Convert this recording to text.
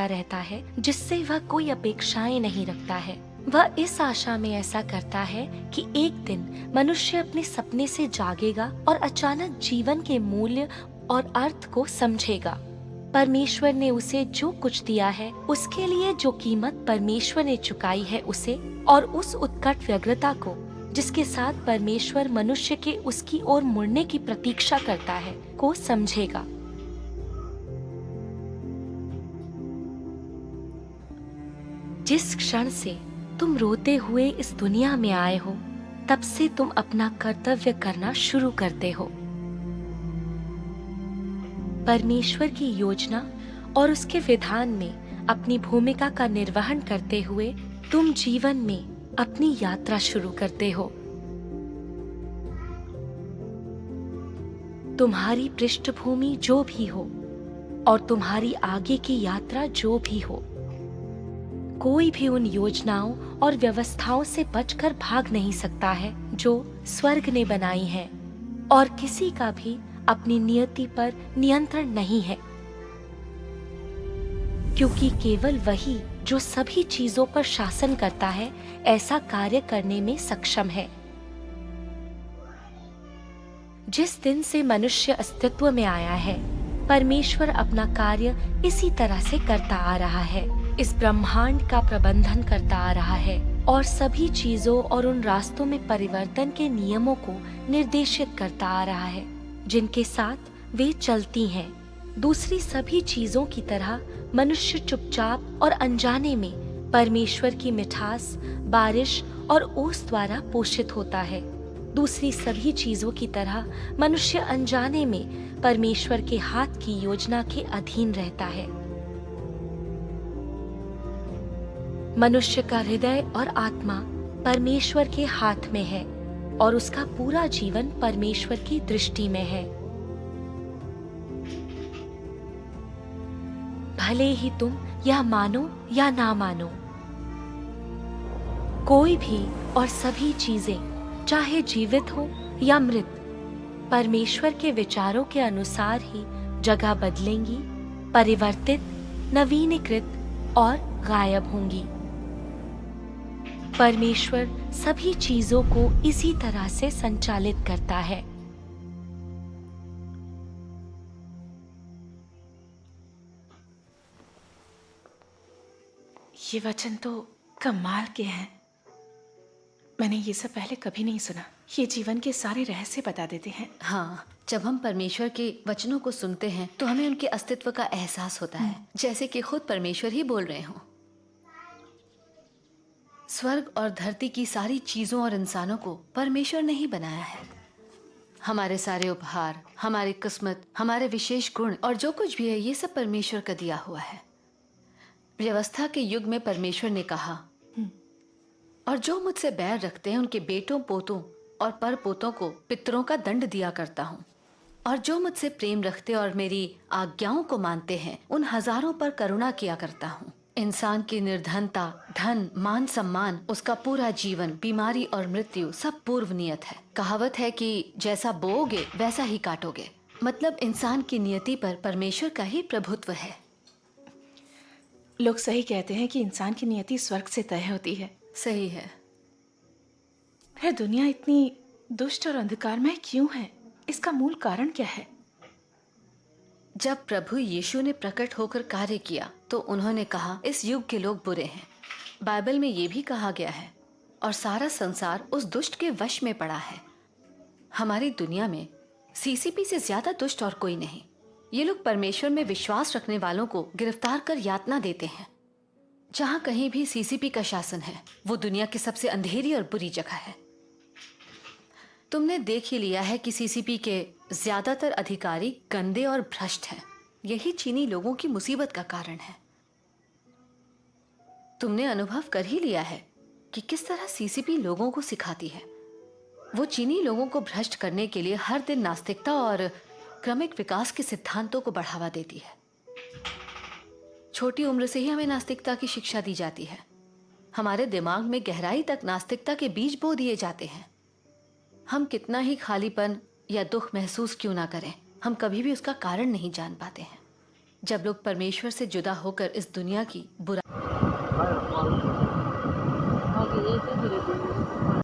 रहता है जिससे वह कोई अपेक्षाएं नहीं रखता है। वह इस आशा में ऐसा करता है कि एक दिन मनुष्य अपने सपने से जागेगा और अचानक जीवन के मूल्य और अर्थ को समझेगा। परमेश्वर ने उसे जो कुछ दिया है, उसके लिए जो कीमत परमेश्वर ने चुकाई है उसे, और उस उत्कट व्यग्रता को जिसके साथ परमेश्वर मनुष्य के उसकी ओर मुड़ने की प्रतीक्षा करता है, को समझेगा। जिस क्षण से तुम रोते हुए इस दुनिया में आए हो, तब से तुम अपना कर्तव्य करना शुरू करते हो। परमेश्वर की योजना और उसके विधान में अपनी भूमिका का निर्वहन करते हुए तुम जीवन में अपनी यात्रा शुरू करते हो। तुम्हारी पृष्ठभूमि जो भी हो और तुम्हारी आगे की यात्रा जो भी हो, कोई भी उन योजनाओं और व्यवस्थाओं से बचकर भाग नहीं सकता है जो स्वर्ग ने बनाई हैं, और किसी का भी अपनी नियति पर नियंत्रण नहीं है, क्योंकि केवल वही जो सभी चीजों पर शासन करता है ऐसा कार्य करने में सक्षम है। जिस दिन से मनुष्य अस्तित्व में आया है, परमेश्वर अपना कार्य इसी तरह से करता आ रहा है। इस ब्रह्मांड का प्रबंधन करता आ रहा है और सभी चीजों और उन रास्तों में परिवर्तन के नियमों को निर्देशित करता आ रहा है जिनके साथ वे चलती हैं। दूसरी सभी चीजों की तरह मनुष्य चुपचाप और अनजाने में परमेश्वर की मिठास, बारिश और ओस द्वारा पोषित होता है। दूसरी सभी चीजों की तरह मनुष्य अनजाने में परमेश्वर के हाथ की योजना के अधीन रहता है। मनुष्य का हृदय और आत्मा परमेश्वर के हाथ में है और उसका पूरा जीवन परमेश्वर की दृष्टि में है। भले ही तुम यह मानो या ना मानो, कोई भी और सभी चीजें, चाहे जीवित हो या मृत, परमेश्वर के विचारों के अनुसार ही जगह बदलेंगी, परिवर्तित, नवीनीकृत और गायब होंगी। परमेश्वर सभी चीजों को इसी तरह से संचालित करता है। ये वचन तो कमाल के हैं। मैंने ये सब पहले कभी नहीं सुना। ये जीवन के सारे रहस्य बता देते हैं। हाँ, जब हम परमेश्वर के वचनों को सुनते हैं तो हमें उनके अस्तित्व का एहसास होता है, जैसे कि खुद परमेश्वर ही बोल रहे हों। स्वर्ग और धरती की सारी चीजों और इंसानों को परमेश्वर ने ही बनाया है। हमारे सारे उपहार, हमारी किस्मत, हमारे विशेष गुण और जो कुछ भी है, ये सब परमेश्वर का दिया हुआ है। व्यवस्था के युग में परमेश्वर ने कहा, और जो मुझसे बैर रखते हैं उनके बेटों, पोतों और पर पोतों को पितरों का दंड दिया करता हूँ, और जो मुझसे प्रेम रखते और मेरी आज्ञाओं को मानते हैं उन हजारों पर करुणा किया करता हूँ। इंसान की निर्धनता, धन, मान सम्मान, उसका पूरा जीवन, बीमारी और मृत्यु सब पूर्व नियत है। कहावत है कि जैसा बोओगे वैसा ही काटोगे। मतलब इंसान की नियति पर परमेश्वर का ही प्रभुत्व है। लोग सही कहते हैं कि इंसान की नियति स्वर्ग से तय होती है। सही है। फिर दुनिया इतनी दुष्ट और अंधकारमय क्यों है? इसका मूल कारण क्या है? जब प्रभु यीशु ने प्रकट होकर कार्य किया तो उन्होंने कहा, इस युग के लोग बुरे हैं। बाइबल में ये भी कहा गया है, और सारा संसार उस दुष्ट के वश में पड़ा है। हमारी दुनिया में सीसीपी से ज्यादा दुष्ट और कोई नहीं। ये लोग परमेश्वर में विश्वास रखने वालों को गिरफ्तार कर यातना देते हैं। जहां कहीं भी सीसीपी का शासन है, वो दुनिया की सबसे अंधेरी और बुरी जगह है। तुमने देख ही लिया है कि सीसीपी के ज्यादातर अधिकारी गंदे और भ्रष्ट हैं। यही चीनी लोगों की मुसीबत का कारण है। तुमने अनुभव कर ही लिया है कि किस तरह सीसीपी लोगों को सिखाती है। वो चीनी लोगों को भ्रष्ट करने के लिए हर दिन नास्तिकता और क्रमिक विकास के सिद्धांतों को बढ़ावा देती है। छोटी उम्र से ही हमें नास्तिकता की शिक्षा दी जाती है। हमारे दिमाग में गहराई तक नास्तिकता के बीज बो दिए जाते हैं। हम कितना ही खालीपन या दुख महसूस क्यों ना करें, हम कभी भी उसका कारण नहीं जान पाते हैं। जब लोग परमेश्वर से जुदा होकर इस दुनिया की बुरा